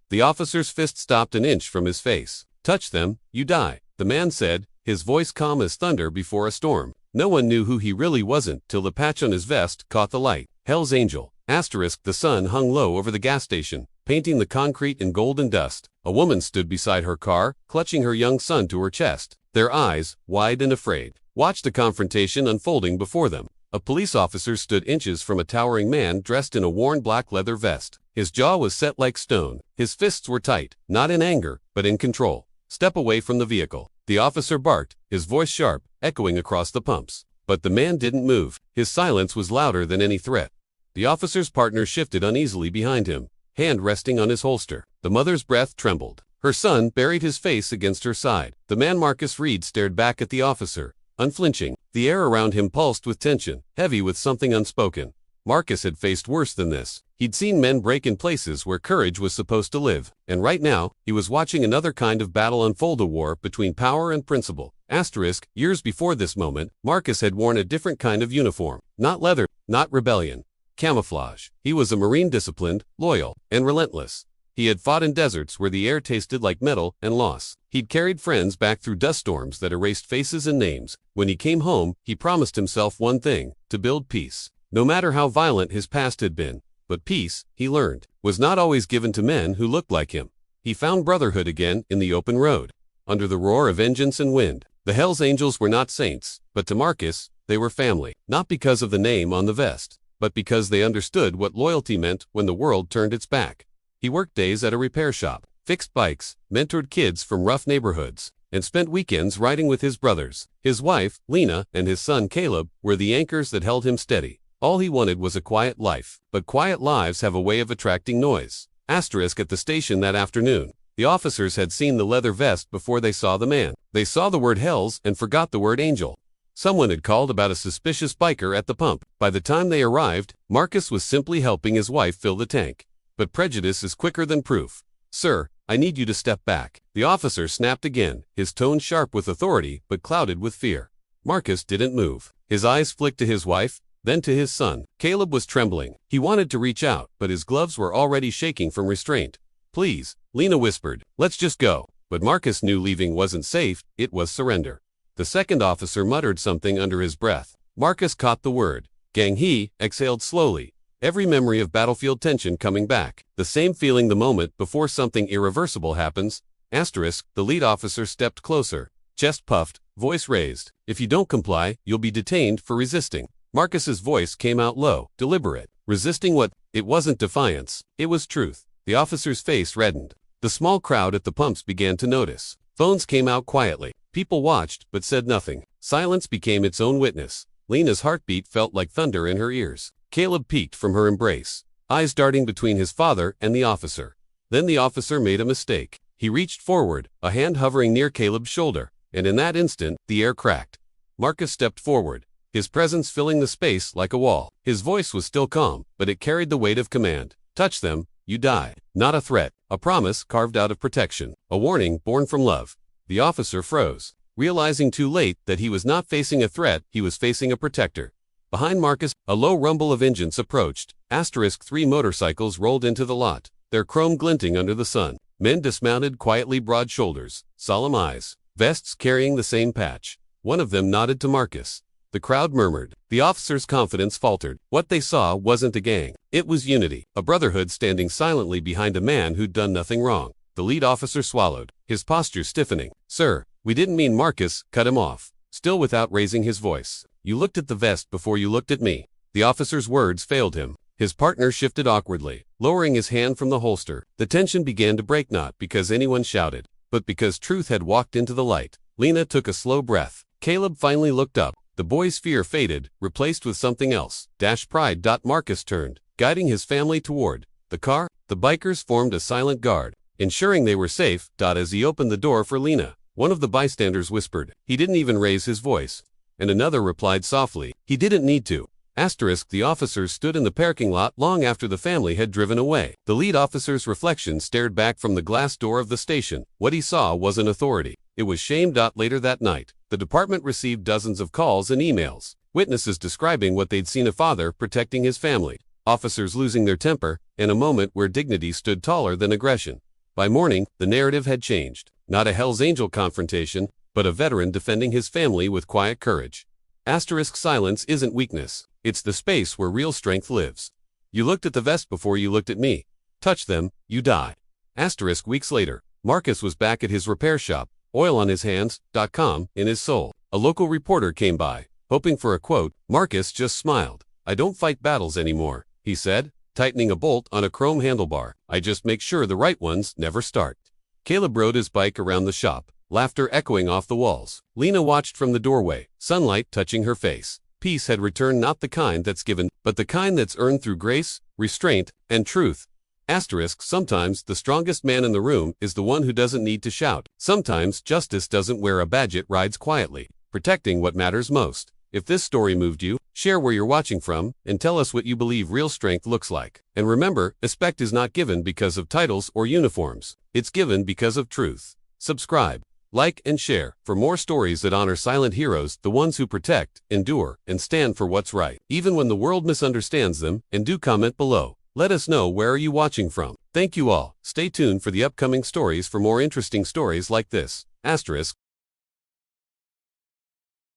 The officer's fist stopped an inch from his face. "Touch them, you die," the man said, his voice calm as thunder before a storm. No one knew who he really wasn't till the patch on his vest caught the light. Hell's Angel. The sun hung low over the gas station, painting the concrete in golden dust. A woman stood beside her car, clutching her young son to her chest. Their eyes, wide and afraid, watched the confrontation unfolding before them. A police officer stood inches from a towering man dressed in a worn black leather vest. His jaw was set like stone. His fists were tight, not in anger, but in control. "Step away from the vehicle," the officer barked, his voice sharp, echoing across the pumps. But the man didn't move. His silence was louder than any threat. The officer's partner shifted uneasily behind him, hand resting on his holster. The mother's breath trembled. Her son buried his face against her side. The man Marcus Reed stared back at the officer, unflinching. The air around him pulsed with tension, heavy with something unspoken. Marcus had faced worse than this. He'd seen men break in places where courage was supposed to live. And right now, he was watching another kind of battle unfold, a war between power and principle. Years before this moment, Marcus had worn a different kind of uniform. Not leather, not rebellion. Camouflage. He was a Marine, disciplined, loyal, and relentless. He had fought in deserts where the air tasted like metal and loss. He'd carried friends back through dust storms that erased faces and names. When he came home, he promised himself one thing: to build peace. No matter how violent his past had been. But peace, he learned, was not always given to men who looked like him. He found brotherhood again in the open road, under the roar of vengeance and wind. The Hells Angels were not saints, but to Marcus, they were family. Not because of the name on the vest, but because they understood what loyalty meant when the world turned its back. He worked days at a repair shop, fixed bikes, mentored kids from rough neighborhoods, and spent weekends riding with his brothers. His wife, Lena, and his son Caleb were the anchors that held him steady. All he wanted was a quiet life, but quiet lives have a way of attracting noise. At the station that afternoon, the officers had seen the leather vest before they saw the man. They saw the word Hells and forgot the word Angel. Someone had called about a suspicious biker at the pump. By the time they arrived, Marcus was simply helping his wife fill the tank. But prejudice is quicker than proof. "Sir, I need you to step back." The officer snapped again, his tone sharp with authority but clouded with fear. Marcus didn't move. His eyes flicked to his wife, then to his son. Caleb was trembling. He wanted to reach out, but his gloves were already shaking from restraint. "Please," Lena whispered, "let's just go." But Marcus knew leaving wasn't safe, it was surrender. The second officer muttered something under his breath. Marcus caught the word. "Gang." He exhaled slowly, every memory of battlefield tension coming back. The same feeling the moment before something irreversible happens. The lead officer stepped closer, chest puffed, voice raised. "If you don't comply, you'll be detained for resisting." Marcus's voice came out low, deliberate. Resisting what? It wasn't defiance. It was truth. The officer's face reddened. The small crowd at the pumps began to notice. Phones came out quietly. People watched, but said nothing. Silence became its own witness. Lena's heartbeat felt like thunder in her ears. Caleb peeked from her embrace, eyes darting between his father and the officer. Then the officer made a mistake. He reached forward, a hand hovering near Caleb's shoulder, and in that instant, the air cracked. Marcus stepped forward, his presence filling the space like a wall. His voice was still calm, but it carried the weight of command. "Touch them, you die." Not a threat, a promise carved out of protection, a warning born from love. The officer froze, realizing too late that he was not facing a threat, he was facing a protector. Behind Marcus, a low rumble of engines approached. 3 motorcycles rolled into the lot, their chrome glinting under the sun. Men dismounted quietly, broad shoulders, solemn eyes, vests carrying the same patch. One of them nodded to Marcus. The crowd murmured. The officer's confidence faltered. What they saw wasn't a gang. It was unity, a brotherhood standing silently behind a man who'd done nothing wrong. The lead officer swallowed, his posture stiffening. "Sir, we didn't mean." Marcus cut him off, still without raising his voice. "You looked at the vest before you looked at me." The officer's words failed him. His partner shifted awkwardly, lowering his hand from the holster. The tension began to break, not because anyone shouted, but because truth had walked into the light. Lena took a slow breath. Caleb finally looked up. The boy's fear faded, replaced with something else. Pride. Marcus turned, guiding his family toward the car. The bikers formed a silent guard, ensuring they were safe. As he opened the door for Lena, one of the bystanders whispered. He didn't even raise his voice. And another replied softly, "He didn't need to." The officers stood in the parking lot long after the family had driven away. The lead officer's reflection stared back from the glass door of the station. What he saw wasn't authority. It was shame. Later that night, the department received dozens of calls and emails. Witnesses describing what they'd seen: a father protecting his family, officers losing their temper, and a moment where dignity stood taller than aggression. By morning, the narrative had changed. Not a Hell's Angel confrontation, but a veteran defending his family with quiet courage. Asterisk silence isn't weakness. It's the space where real strength lives. You looked at the vest before you looked at me. Touch them, you die. Asterisk weeks later, Marcus was back at his repair shop, oil on his hands.com in his soul. A local reporter came by, hoping for a quote. Marcus just smiled. I don't fight battles anymore, he said, tightening a bolt on a chrome handlebar. I just make sure the right ones never start. Caleb rode his bike around the shop, laughter echoing off the walls. Lena watched from the doorway, sunlight touching her face. Peace had returned, not the kind that's given, but the kind that's earned through grace, restraint, and truth. Asterisk sometimes the strongest man in the room is the one who doesn't need to shout. Sometimes justice doesn't wear a badge, it rides quietly, protecting what matters most. If this story moved you, share where you're watching from, and tell us what you believe real strength looks like. And remember, respect is not given because of titles or uniforms. It's given because of truth. Subscribe, like, and share for more stories that honor silent heroes, the ones who protect, endure, and stand for what's right, even when the world misunderstands them. And do comment below. Let us know where are you watching from. Thank you all. Stay tuned for the upcoming stories for more interesting stories like this. Asterisk.